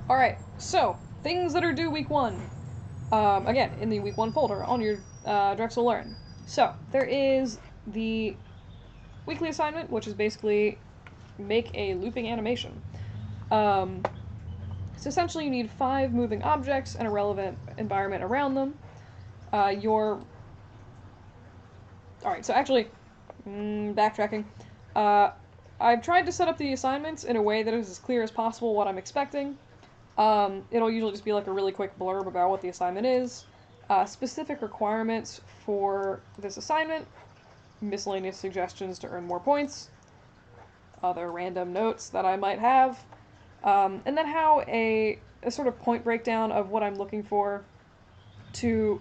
Alright, so, things that are due week 1. Again, in the week 1 folder on your Drexel Learn. So, there is the weekly assignment, which is basically make a looping animation. So essentially you need 5 moving objects and a relevant environment around them. Alright, so actually, backtracking. I've tried to set up the assignments in a way that is as clear as possible what I'm expecting. It'll usually just be like a really quick blurb about what the assignment is, specific requirements for this assignment, miscellaneous suggestions to earn more points, other random notes that I might have, and then how a sort of point breakdown of what I'm looking for to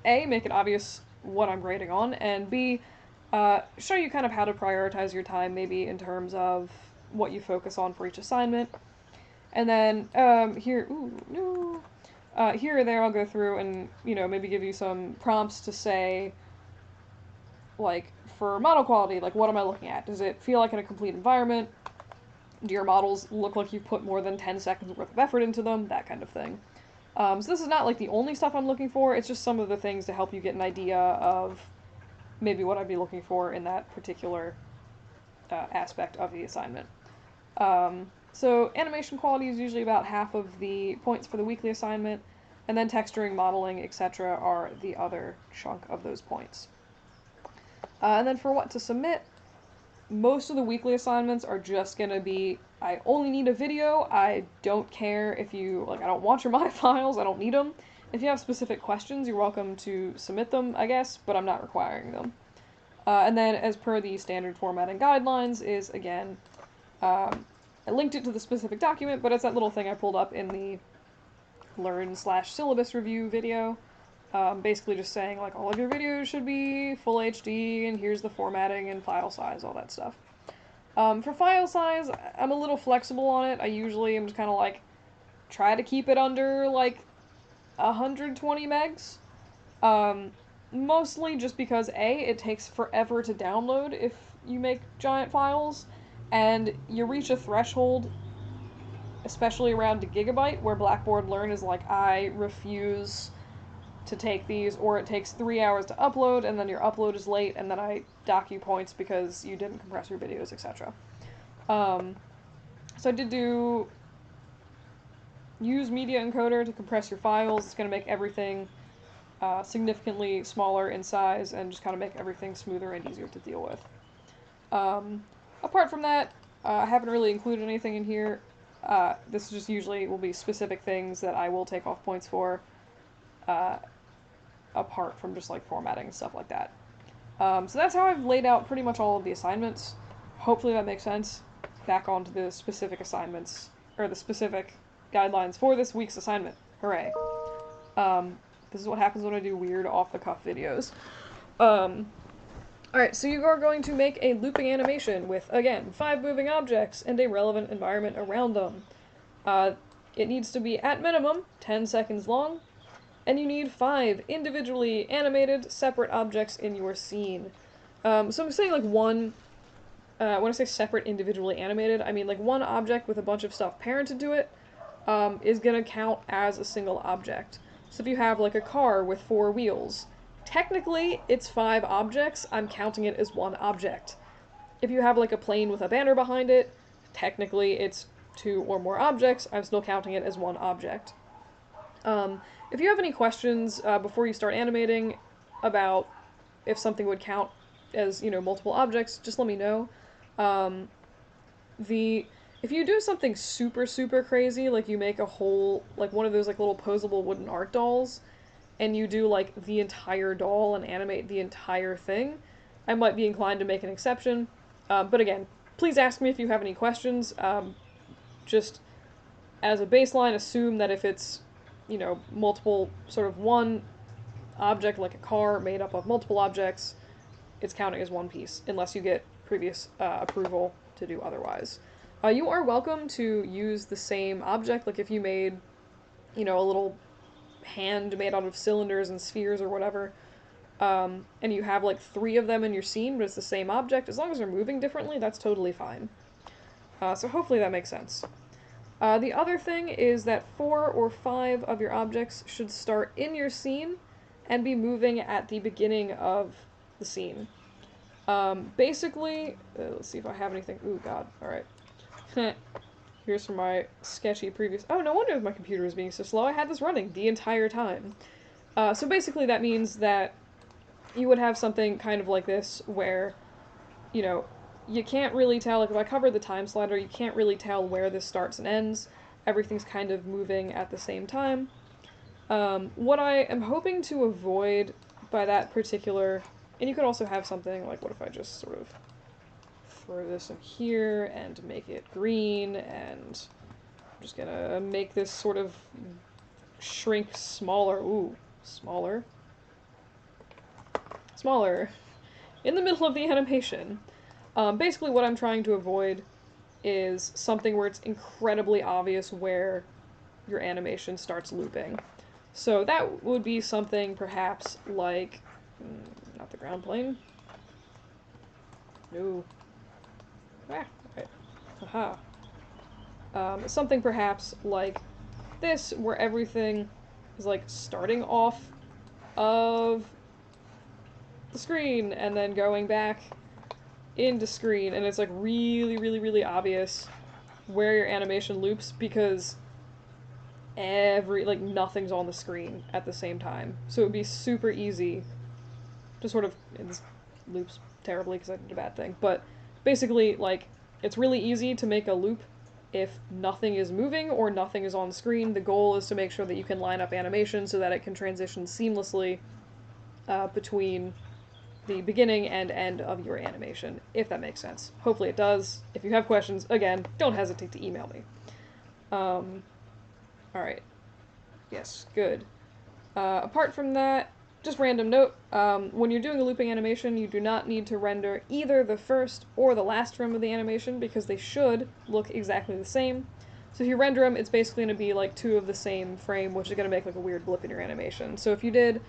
A, make it obvious what I'm grading on, and B, show you kind of how to prioritize your time, maybe in terms of what you focus on for each assignment. And then here or there I'll go through and, maybe give you some prompts to say, like, for model quality, like, what am I looking at? Does it feel like in a complete environment? Do your models look like you've put more than 10 seconds worth of effort into them? That kind of thing. So this is not, like, the only stuff I'm looking for, it's just some of the things to help you get an idea of maybe what I'd be looking for in that particular aspect of the assignment. So animation quality is usually about half of the points for the weekly assignment, and then texturing, modeling, etc. are the other chunk of those points. And then for what to submit, most of the weekly assignments are just going to be, I only need a video, I don't care if you, I don't want your my files, I don't need them. If you have specific questions, you're welcome to submit them, I guess, but I'm not requiring them. And then, as per the standard formatting guidelines, is, again, I linked it to the specific document, but it's that little thing I pulled up in the learn/syllabus review video. Basically just saying, all of your videos should be full HD, and here's the formatting and file size, all that stuff. For file size, I'm a little flexible on it. I usually am just kind of try to keep it under, 120 megs. Mostly just because, A, it takes forever to download if you make giant files, and you reach a threshold, especially around a gigabyte, where Blackboard Learn is I refuse to take these, or it takes 3 hours to upload, and then your upload is late, and then I dock you points because you didn't compress your videos, etc. So I did use Media Encoder to compress your files. It's going to make everything significantly smaller in size and just kind of make everything smoother and easier to deal with. Apart from that, I haven't really included anything in here. This just usually will be specific things that I will take off points for, apart from just formatting and stuff like that. So that's how I've laid out pretty much all of the assignments. Hopefully that makes sense. Back onto the specific assignments, or the specific guidelines for this week's assignment. Hooray. This is what happens when I do weird off-the-cuff videos. Alright, so you are going to make a looping animation with, again, 5 moving objects and a relevant environment around them. It needs to be, at minimum, 10 seconds long, and you need 5 individually animated, separate objects in your scene. So I'm saying, one, when I say separate, individually animated, I mean, one object with a bunch of stuff parented to it, is gonna count as a single object. So if you have, a car with 4 wheels, technically it's 5 objects, I'm counting it as 1 object. If you have, a plane with a banner behind it, technically it's 2 or more objects, I'm still counting it as 1 object. If you have any questions before you start animating about if something would count as, multiple objects, just let me know. If you do something super, super crazy, you make a whole, one of those, little posable wooden art dolls, and you do, the entire doll and animate the entire thing, I might be inclined to make an exception. But again, please ask me if you have any questions. Just as a baseline, assume that if it's, multiple, sort of one object, like a car made up of multiple objects, it's counting as one piece, unless you get previous approval to do otherwise. You are welcome to use the same object, if you made, a little hand made out of cylinders and spheres or whatever, and you have, 3 of them in your scene, but it's the same object, as long as they're moving differently, that's totally fine. So hopefully that makes sense. The other thing is that 4 or 5 of your objects should start in your scene and be moving at the beginning of the scene. Basically, let's see if I have anything. Ooh, God. Alright. Here's from my sketchy previous. Oh, no wonder my computer is being so slow. I had this running the entire time. So basically, that means that you would have something kind of like this where, you know, you can't really tell. Like, if I cover the time slider, you can't really tell where this starts and ends. Everything's kind of moving at the same time. What I am hoping to avoid by that particular. And you could also have something like, what if I just sort of throw this in here and make it green, and I'm just gonna make this sort of shrink smaller. Ooh, smaller. Smaller. In the middle of the animation. Basically what I'm trying to avoid is something where it's incredibly obvious where your animation starts looping. So that would be something perhaps like, not the ground plane. No. Ah, right. Haha. Something perhaps like this, where everything is like starting off of the screen and then going back into screen, and it's like really, really, really obvious where your animation loops because nothing's on the screen at the same time. So it would be super easy to sort of, this loops terribly because I did a bad thing, but basically, like, it's really easy to make a loop if nothing is moving or nothing is on screen. The goal is to make sure that you can line up animation so that it can transition seamlessly between the beginning and end of your animation, if that makes sense. Hopefully it does. If you have questions, again, don't hesitate to email me. Alright. Yes, good. Apart from that, just random note, when you're doing a looping animation, you do not need to render either the first or the last frame of the animation because they should look exactly the same. So if you render them, it's basically going to be like 2 of the same frame, which is going to make like a weird blip in your animation. So if you did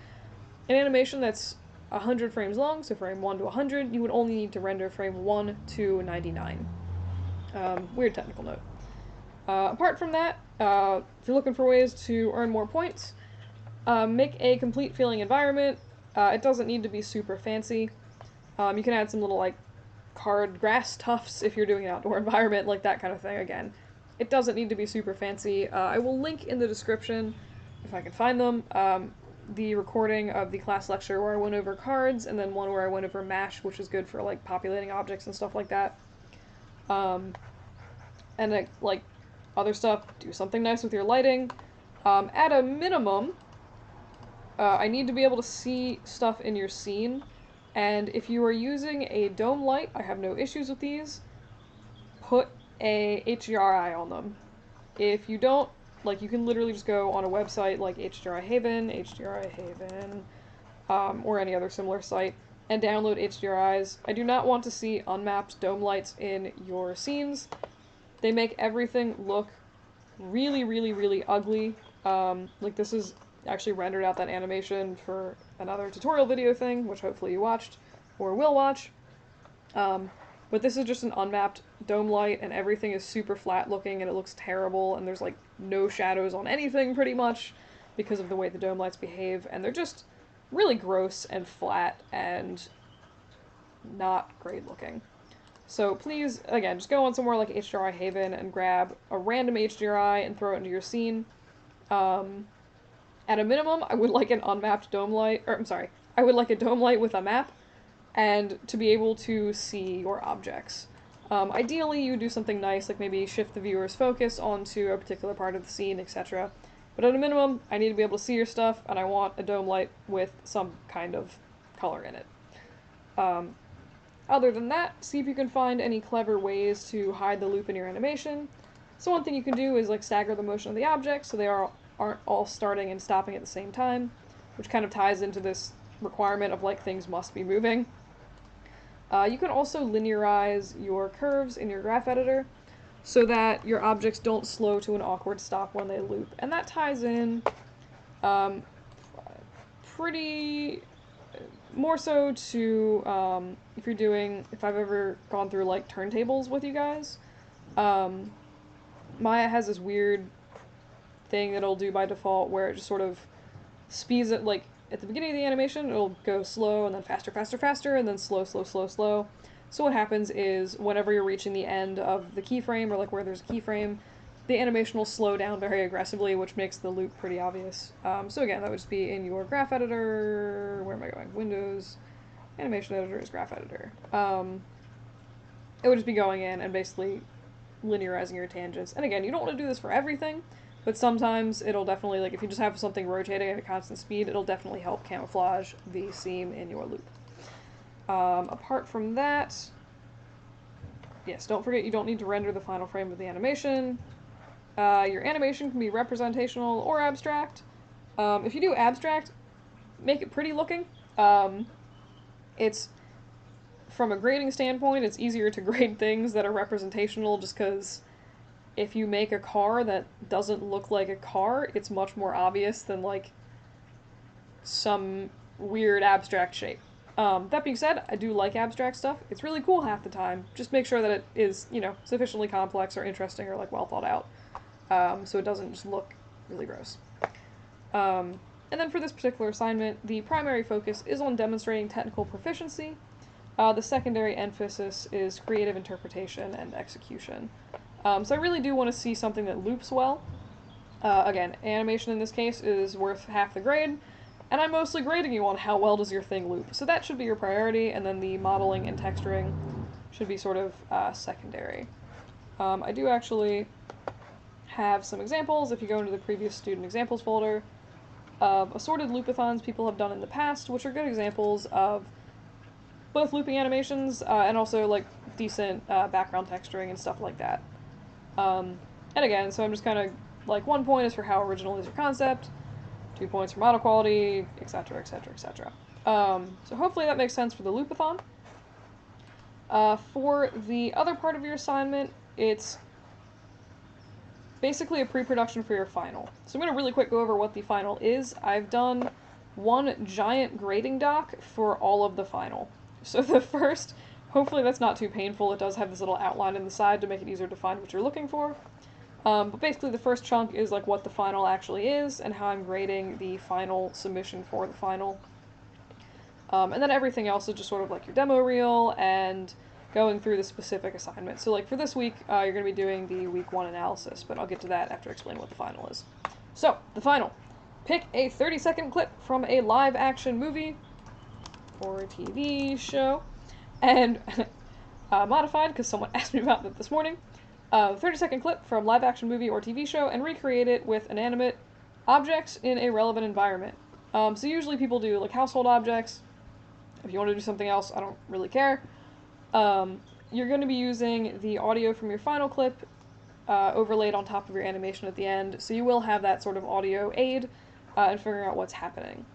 an animation that's 100 frames long, so frame 1 to 100, you would only need to render frame 1 to 99. Weird technical note. Apart from that, if you're looking for ways to earn more points, make a complete feeling environment. It doesn't need to be super fancy. You can add some little, like, card grass tufts if you're doing an outdoor environment, like that kind of thing. Again, it doesn't need to be super fancy. I will link in the description, if I can find them, the recording of the class lecture where I went over cards, and then one where I went over MASH, which is good for, like, populating objects and stuff like that. And, like, other stuff, do something nice with your lighting. At a minimum, I need to be able to see stuff in your scene, and if you are using a dome light, I have no issues with these, put a HDRI on them. If you don't, like, you can literally just go on a website like HDRI Haven, or any other similar site, and download HDRIs. I do not want to see unmapped dome lights in your scenes. They make everything look really, really, really ugly. Like, this is actually rendered out that animation for another tutorial video thing, which hopefully you watched, or will watch. But this is just an unmapped dome light, and everything is super flat looking, and it looks terrible, and there's, like, no shadows on anything, pretty much, because of the way the dome lights behave, and they're just really gross and flat, and not great looking. So please, again, just go on somewhere like HDRI Haven and grab a random HDRI and throw it into your scene. At a minimum, I would like an unmapped dome light, or I'm sorry, I would like a dome light with a map, and to be able to see your objects. Ideally, you do something nice, like maybe shift the viewer's focus onto a particular part of the scene, etc. But at a minimum, I need to be able to see your stuff, and I want a dome light with some kind of color in it. Other than that, see if you can find any clever ways to hide the loop in your animation. So one thing you can do is, like, stagger the motion of the objects so they aren't all starting and stopping at the same time, which kind of ties into this requirement of, like, things must be moving. You can also linearize your curves in your graph editor so that your objects don't slow to an awkward stop when they loop. And that ties in pretty more so to if I've ever gone through, like, turntables with you guys. Maya has this weird thing that it'll do by default where it just sort of speeds it, like, at the beginning of the animation, it'll go slow, and then faster, faster, faster, and then slow, slow, slow, slow. So what happens is, whenever you're reaching the end of the keyframe, or like where there's a keyframe, the animation will slow down very aggressively, which makes the loop pretty obvious. So again, that would just be in your graph editor. Where am I going? Windows, animation editor is graph editor. It would just be going in and basically linearizing your tangents. And again, you don't want to do this for everything, but sometimes it'll definitely, like, if you just have something rotating at a constant speed, it'll definitely help camouflage the seam in your loop. Apart from that, yes, don't forget you don't need to render the final frame of the animation. Your animation can be representational or abstract. If you do abstract, make it pretty looking. It's, from a grading standpoint, it's easier to grade things that are representational just because if you make a car that doesn't look like a car, it's much more obvious than, like, some weird abstract shape. That being said, I do like abstract stuff. It's really cool half the time. Just make sure that it is, you know, sufficiently complex or interesting or, like, well thought out. So it doesn't just look really gross. And then for this particular assignment, the primary focus is on demonstrating technical proficiency. The secondary emphasis is creative interpretation and execution. So I really do want to see something that loops well. Again, animation in this case is worth half the grade, and I'm mostly grading you on how well does your thing loop. So that should be your priority, and then the modeling and texturing should be sort of secondary. I do actually have some examples, if you go into the previous student examples folder, of assorted loopathons people have done in the past, which are good examples of both looping animations and also, like, decent background texturing and stuff like that. And again, so I'm just kind of, like, 1 point is for how original is your concept, 2 points for model quality, etc., etc., etc. So hopefully that makes sense for the loopathon. For the other part of your assignment, it's basically a pre-production for your final. So I'm going to really quick go over what the final is. I've done one giant grading doc for all of the final. So the first, hopefully that's not too painful, it does have this little outline in the side to make it easier to find what you're looking for. But basically the first chunk is, like, what the final actually is and how I'm grading the final submission for the final. And then everything else is just sort of like your demo reel and going through the specific assignment. So, like, for this week, you're going to be doing the week 1 analysis, but I'll get to that after I explain what the final is. So, the final. Pick a 30-second clip from a live-action movie or a TV show, and modified, because someone asked me about that this morning, 30-second clip from live-action movie or TV show, and recreate it with inanimate objects in a relevant environment. So usually people do, like, household objects. If you want to do something else, I don't really care. You're going to be using the audio from your final clip overlaid on top of your animation at the end, so you will have that sort of audio aid in figuring out what's happening.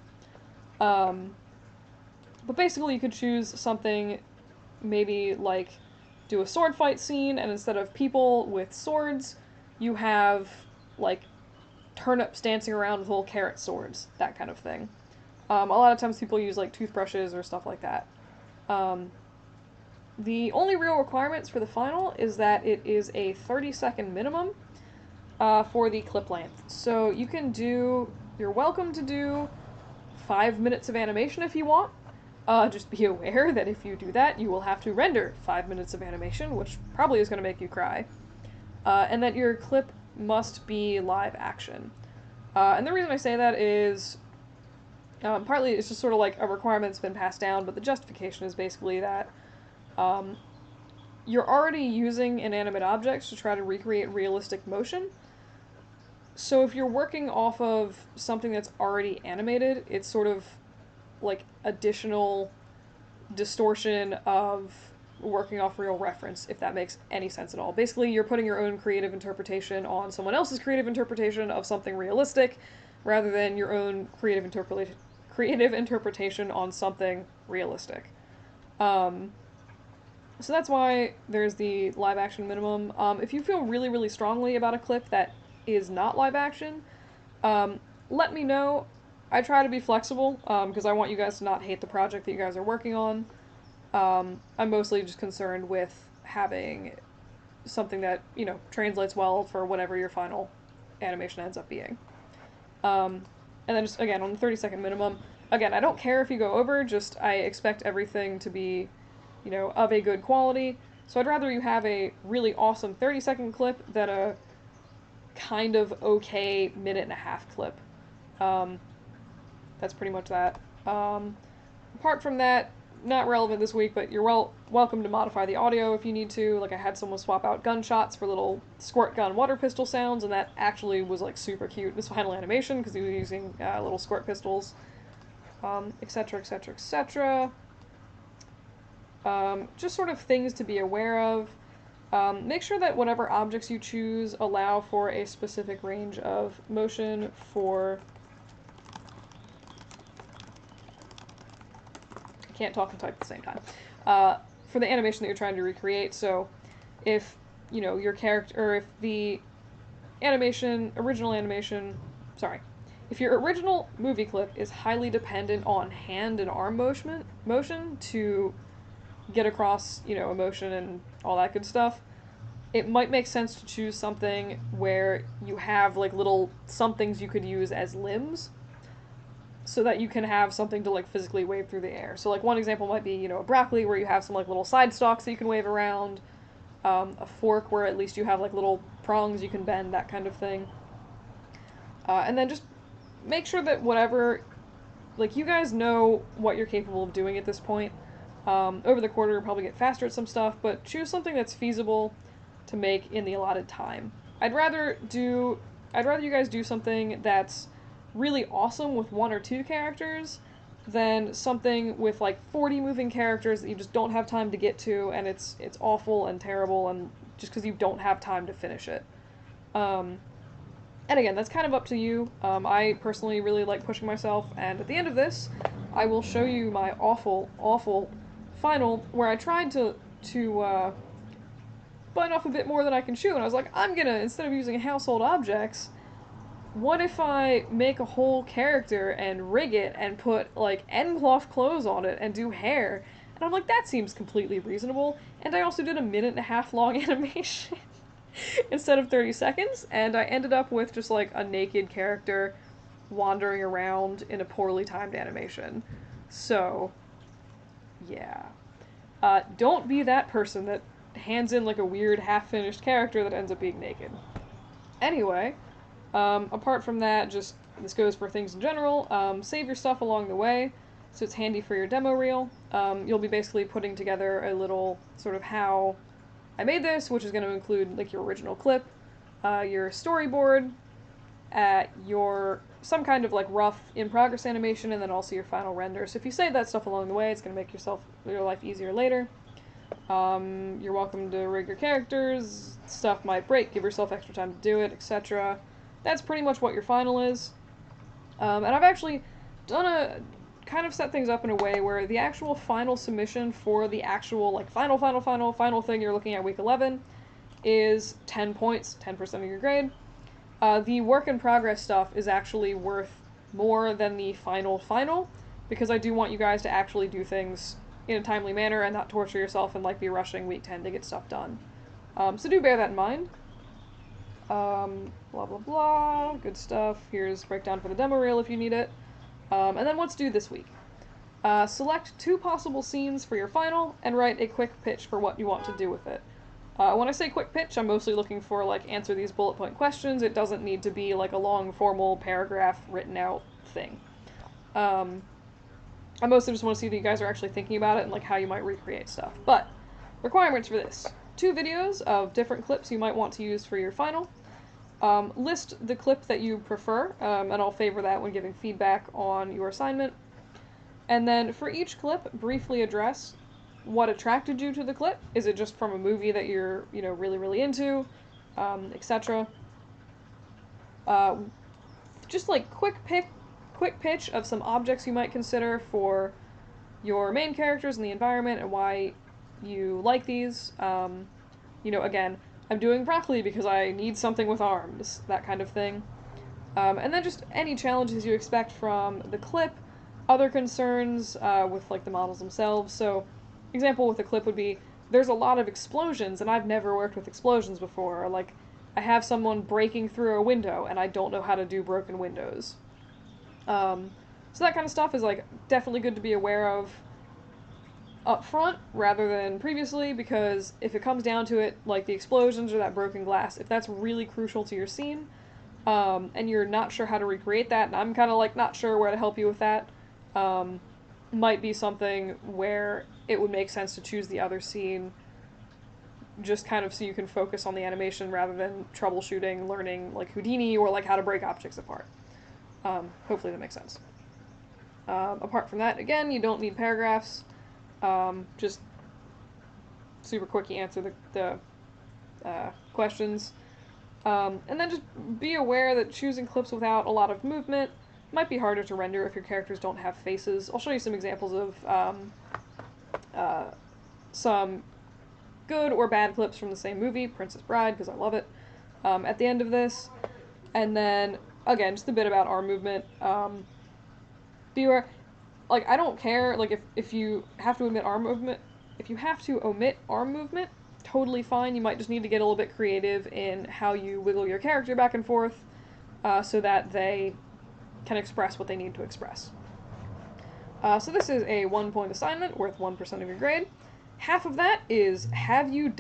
But basically you could choose something, maybe like do a sword fight scene, and instead of people with swords, you have, like, turnips dancing around with little carrot swords, that kind of thing. A lot of times people use, like, toothbrushes or stuff like that. The only real requirements for the final is that it is a 30-second minimum for the clip length. So you're welcome to do 5 minutes of animation if you want. Just be aware that if you do that, you will have to render 5 minutes of animation, which probably is going to make you cry. And that your clip must be live action. And the reason I say that is partly it's just sort of like a requirement that's been passed down, but the justification is basically that you're already using inanimate objects to try to recreate realistic motion. So if you're working off of something that's already animated, it's sort of like additional distortion of working off real reference, if that makes any sense at all. Basically, you're putting your own creative interpretation on someone else's creative interpretation of something realistic, rather than your own creative interpretation on something realistic. So that's why there's the live action minimum. If you feel really, really strongly about a clip that is not live action, let me know. I try to be flexible, because I want you guys to not hate the project that you guys are working on. I'm mostly just concerned with having something that, translates well for whatever your final animation ends up being. And then just, again, on the 30-second minimum, again, I don't care if you go over, just I expect everything to be, of a good quality. So I'd rather you have a really awesome 30-second clip than a kind of okay minute-and-a-half clip. That's pretty much that. Apart from that, not relevant this week, but you're welcome to modify the audio if you need to. Like, I had someone swap out gunshots for little squirt gun water pistol sounds, and that actually was, like, super cute. This final animation, because he was using little squirt pistols, etc., etc., etc. Just sort of things to be aware of. Make sure that whatever objects you choose allow for a specific range of motion for... I can't talk and type at the same time. For the animation that you're trying to recreate, so if, your character, or if the original animation, if your original movie clip is highly dependent on hand and arm motion to get across, emotion and all that good stuff, it might make sense to choose something where you have, like, little somethings you could use as limbs, so that you can have something to, like, physically wave through the air. So, like, one example might be, a broccoli where you have some, like, little side stalks that you can wave around, a fork where at least you have, like, little prongs you can bend, that kind of thing. And then just make sure that whatever, like, you guys know what you're capable of doing at this point. Over the quarter, you'll probably get faster at some stuff, but choose something that's feasible to make in the allotted time. I'd rather you guys do something that's really awesome with 1 or 2 characters than something with, like, 40 moving characters that you just don't have time to get to, and it's awful and terrible, and just because you don't have time to finish it. And again, that's kind of up to you. I personally really like pushing myself, and at the end of this, I will show you my awful, awful final, where I tried to bite off a bit more than I can chew, and I was like, I'm gonna, instead of using household objects, what if I make a whole character and rig it and put, like, end-cloth clothes on it and do hair? And I'm like, that seems completely reasonable. And I also did a minute-and-a-half long animation instead of 30 seconds, and I ended up with just, like, a naked character wandering around in a poorly timed animation. So, yeah. Don't be that person that hands in, like, a weird half-finished character that ends up being naked. Anyway... apart from that, just, this goes for things in general, save your stuff along the way, so it's handy for your demo reel. You'll be basically putting together a little sort of how I made this, which is going to include, like, your original clip, your storyboard, some kind of, like, rough in-progress animation, and then also your final render. So if you save that stuff along the way, it's going to make your life easier later. You're welcome to rig your characters, stuff might break, give yourself extra time to do it, etc. That's pretty much what your final is. And I've actually kind of set things up in a way where the actual final submission for the actual, like, final thing you're looking at week 11 is 10 points, 10% of your grade. The work in progress stuff is actually worth more than the final, because I do want you guys to actually do things in a timely manner and not torture yourself and, like, be rushing week 10 to get stuff done. So do bear that in mind. Blah blah blah, good stuff. Here's breakdown for the demo reel if you need it. And then what's due this week? Select 2 possible scenes for your final and write a quick pitch for what you want to do with it. When I say quick pitch, I'm mostly looking for, like, answer these bullet point questions. It doesn't need to be, like, a long formal paragraph written out thing. I mostly just want to see that you guys are actually thinking about it and, like, how you might recreate stuff. But requirements for this: 2 videos of different clips you might want to use for your final. List the clip that you prefer, and I'll favor that when giving feedback on your assignment. And then for each clip, briefly address what attracted you to the clip. Is it just from a movie that you're, really, really into, etc. Just, like, quick pitch of some objects you might consider for your main characters and the environment and why you like these. Again, I'm doing broccoli because I need something with arms, that kind of thing. And then just any challenges you expect from the clip, other concerns with, like, the models themselves. So, example with the clip would be, there's a lot of explosions, and I've never worked with explosions before. Or, like, I have someone breaking through a window, and I don't know how to do broken windows. So that kind of stuff is, like, definitely good to be aware of up front rather than previously, because if it comes down to it, like the explosions or that broken glass, if that's really crucial to your scene, and you're not sure how to recreate that, and I'm kind of like not sure where to help you with that, might be something where it would make sense to choose the other scene just kind of so you can focus on the animation rather than troubleshooting, learning like Houdini or like how to break objects apart. Hopefully that makes sense. Apart from that, again, you don't need paragraphs. Just super quick, you answer the questions. And then just be aware that choosing clips without a lot of movement might be harder to render if your characters don't have faces. I'll show you some examples of some good or bad clips from the same movie, Princess Bride, because I love it, at the end of this. And then, again, just a bit about arm movement. Be aware, like, I don't care, like, if you have to omit arm movement, totally fine. You might just need to get a little bit creative in how you wiggle your character back and forth, so that they can express what they need to express. So this is a 1-point assignment worth 1% of your grade. Half of that is, have you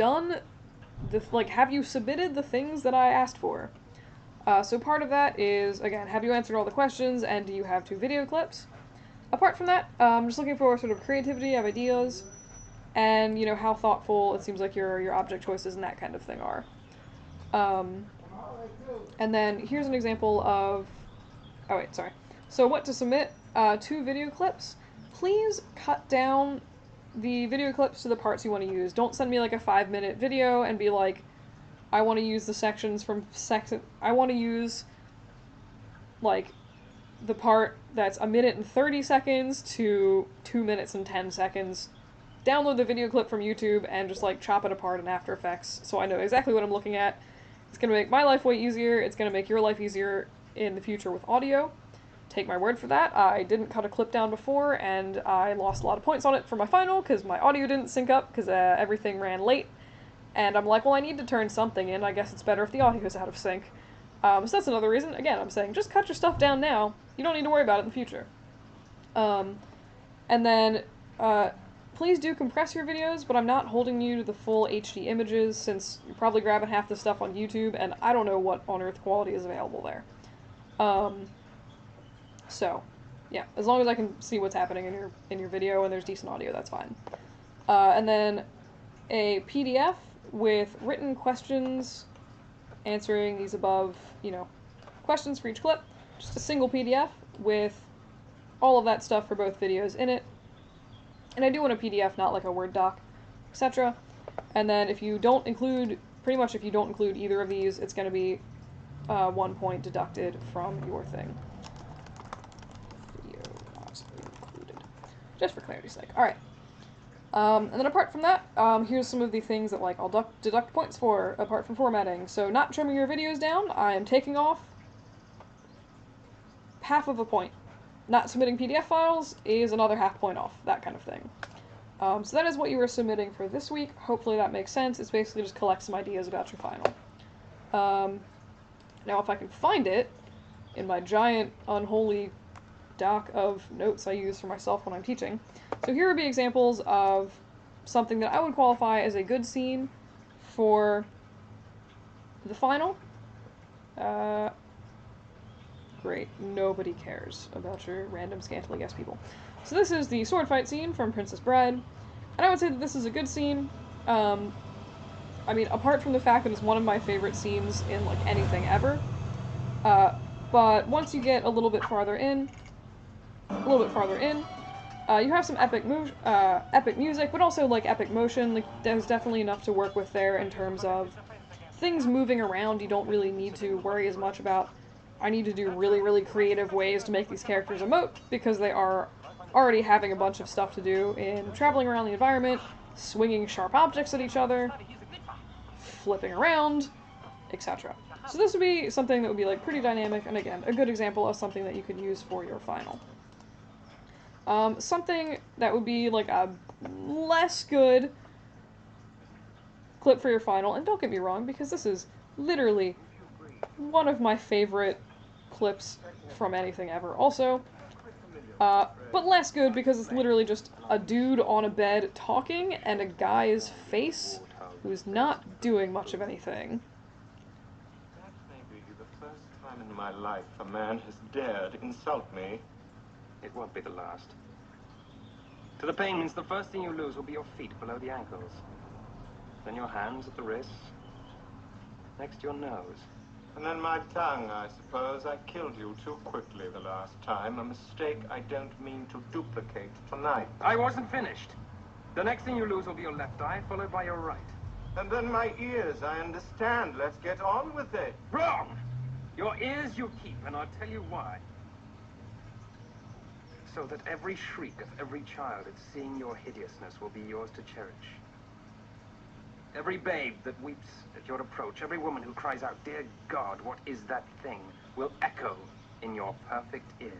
submitted the things that I asked for? So part of that is, again, have you answered all the questions, and do you have 2 video clips? Apart from that, I'm just looking for sort of creativity of ideas, and, you know, how thoughtful it seems like your object choices and that kind of thing are. And then here's an example of, oh wait, sorry. So what to submit, 2 video clips. Please cut down the video clips to the parts you want to use. Don't send me like a 5-minute video and be like, I want to use the sections from I want to use like the part that's 1 minute and 30 seconds to 2 minutes and 10 seconds. Download the video clip from YouTube and just like chop it apart in After Effects so I know exactly what I'm looking at. It's going to make my life way easier. It's going to make your life easier in the future with audio. Take my word for that. I didn't cut a clip down before, and I lost a lot of points on it for my final because my audio didn't sync up because everything ran late. And I'm like, well, I need to turn something in. I guess it's better if the audio's out of sync. So that's another reason. Again, I'm saying just cut your stuff down now. You don't need to worry about it in the future. And then, please do compress your videos, but I'm not holding you to the full HD images since you're probably grabbing half the stuff on YouTube, and I don't know what on earth quality is available there. So, yeah, as long as I can see what's happening in your video and there's decent audio, that's fine. And then a PDF with written questions answering these above, you know, questions for each clip. Just a single PDF with all of that stuff for both videos in it. And I do want a PDF, not like a Word doc, etc. And then if you don't include, pretty much if you don't include either of these, it's going to be 1 point deducted from your thing. Video not included. Just for clarity's sake. Alright. And then apart from that, here's some of the things that like I'll deduct points for, apart from formatting. So not trimming your videos down, I am taking off half of a point. Not submitting PDF files is another half point off, that kind of thing. So that is what you were submitting for this week. Hopefully that makes sense. It's basically just collect some ideas about your final. Now if I can find it in my giant unholy doc of notes I use for myself when I'm teaching. So here would be examples of something that I would qualify as a good scene for the final. Great, nobody cares about your random scantily guessed people. So this is the sword fight scene from Princess Bride, and I would say that this is a good scene. I mean, apart from the fact that it's one of my favorite scenes in, like, anything ever, but once you get a little bit farther in, you have some epic music, but also, like, epic motion. Like, there's definitely enough to work with there in terms of things moving around. You don't really need to worry as much about, I need to do really, really creative ways to make these characters emote, because they are already having a bunch of stuff to do in traveling around the environment, swinging sharp objects at each other, flipping around, etc. So this would be something that would be, like, pretty dynamic, and again, a good example of something that you could use for your final. Something that would be, like, a less good clip for your final, and don't get me wrong, because this is literally one of my favorite clips from anything ever also. But less good because it's literally just a dude on a bed talking and a guy's face who's not doing much of anything. That may be the first time in my life a man has dared insult me. It won't be the last. To the payments, the first thing you lose will be your feet below the ankles. Then your hands at the wrists. Next, your nose. And then my tongue, I suppose. I killed you too quickly the last time. A mistake I don't mean to duplicate tonight. I wasn't finished. The next thing you lose will be your left eye, followed by your right. And then my ears, I understand. Let's get on with it. Wrong! Your ears you keep, and I'll tell you why. So that every shriek of every child at seeing your hideousness will be yours to cherish. Every babe that weeps at your approach, every woman who cries out, "Dear God, what is that thing?" will echo in your perfect ears.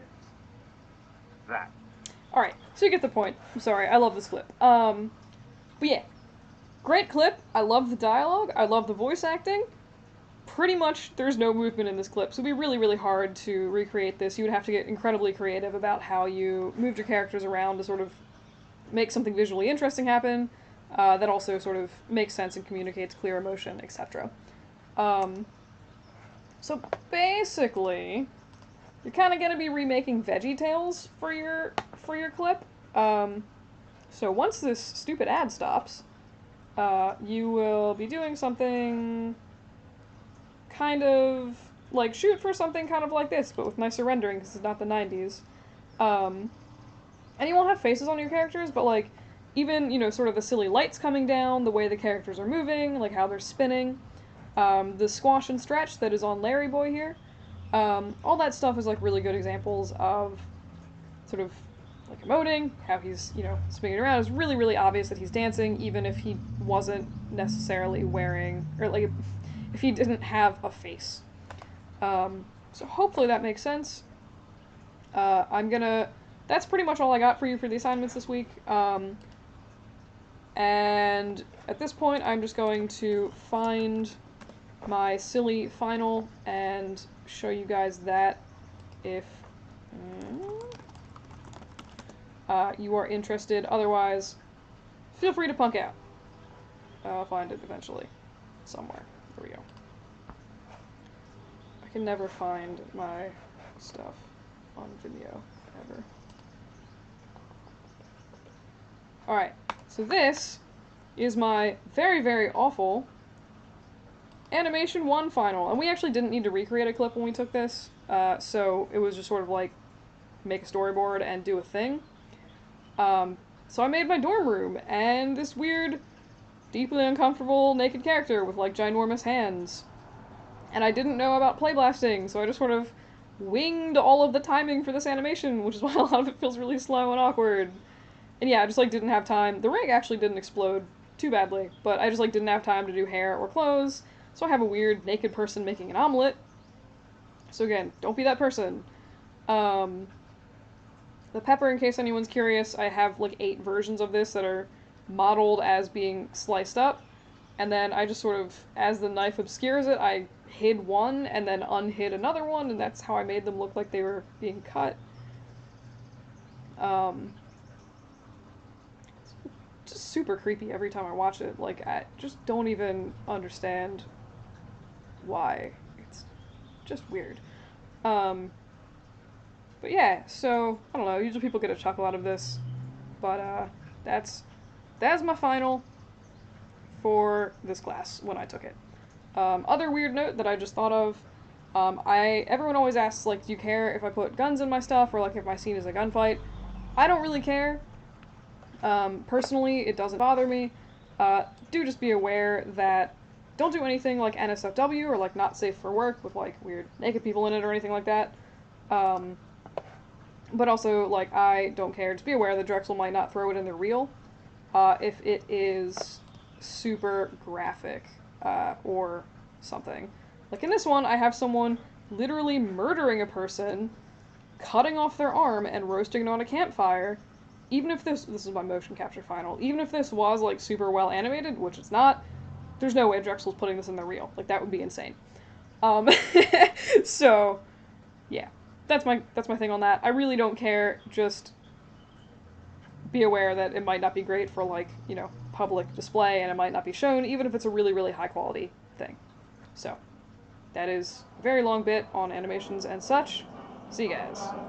That. Alright, so you get the point. I'm sorry, I love this clip. But yeah, great clip. I love the dialogue. I love the voice acting. Pretty much there's no movement in this clip, so it'd be really, really hard to recreate this. You would have to get incredibly creative about how you moved your characters around to sort of make something visually interesting happen. That also sort of makes sense and communicates clear emotion, etc. So basically, you're kind of going to be remaking VeggieTales for your clip. So once this stupid ad stops, you will be doing something kind of like shoot for something kind of like this, but with nicer rendering because it's not the 90s. And you won't have faces on your characters, but like even, you know, sort of the silly lights coming down, the way the characters are moving, like how they're spinning, the squash and stretch that is on Larry Boy here, all that stuff is like really good examples of sort of like emoting, how he's, you know, spinning around. It's really, really obvious that he's dancing, even if he wasn't necessarily wearing, or like if he didn't have a face. So hopefully that makes sense. That's pretty much all I got for you for the assignments this week. And at this point, I'm just going to find my silly final and show you guys that if you are interested. Otherwise, feel free to punk out. I'll find it eventually. Somewhere. There we go. I can never find my stuff on video, ever. Alright, so this is my very, very awful Animation 1 final. And we actually didn't need to recreate a clip when we took this, so it was just sort of like make a storyboard and do a thing. So I made my dorm room, and this weird, deeply uncomfortable naked character with like ginormous hands. And I didn't know about play blasting, so I just sort of winged all of the timing for this animation, which is why a lot of it feels really slow and awkward. And yeah, I just like didn't have time. The rig actually didn't explode too badly, but I just like didn't have time to do hair or clothes, so I have a weird naked person making an omelet. So again, don't be that person. The pepper, in case anyone's curious, I have like 8 versions of this that are modeled as being sliced up, and then I just sort of, as the knife obscures it, I hid one and then unhid another one, and that's how I made them look like they were being cut. It's just super creepy every time I watch it. Like, I just don't even understand why. It's just weird. But yeah, so, I don't know, usually people get a chuckle out of this, but, that's my final for this class when I took it. Other weird note that I just thought of, everyone always asks, like, do you care if I put guns in my stuff, or, like, if my scene is a gunfight? I don't really care. Personally, it doesn't bother me. Do just be aware that don't do anything like NSFW or, like, not safe for work with, like, weird naked people in it or anything like that. But also, like, I don't care. Just be aware that Drexel might not throw it in the reel if it is super graphic or something. Like in this one, I have someone literally murdering a person, cutting off their arm, and roasting it on a campfire. Even if this is my motion capture final, even if this was, like, super well animated, which it's not, there's no way Drexel's putting this in the reel. Like, that would be insane. So, yeah, that's my thing on that. I really don't care. Just be aware that it might not be great for, like, you know, public display, and it might not be shown, even if it's a really, really high quality thing. So, that is a very long bit on animations and such. See you guys.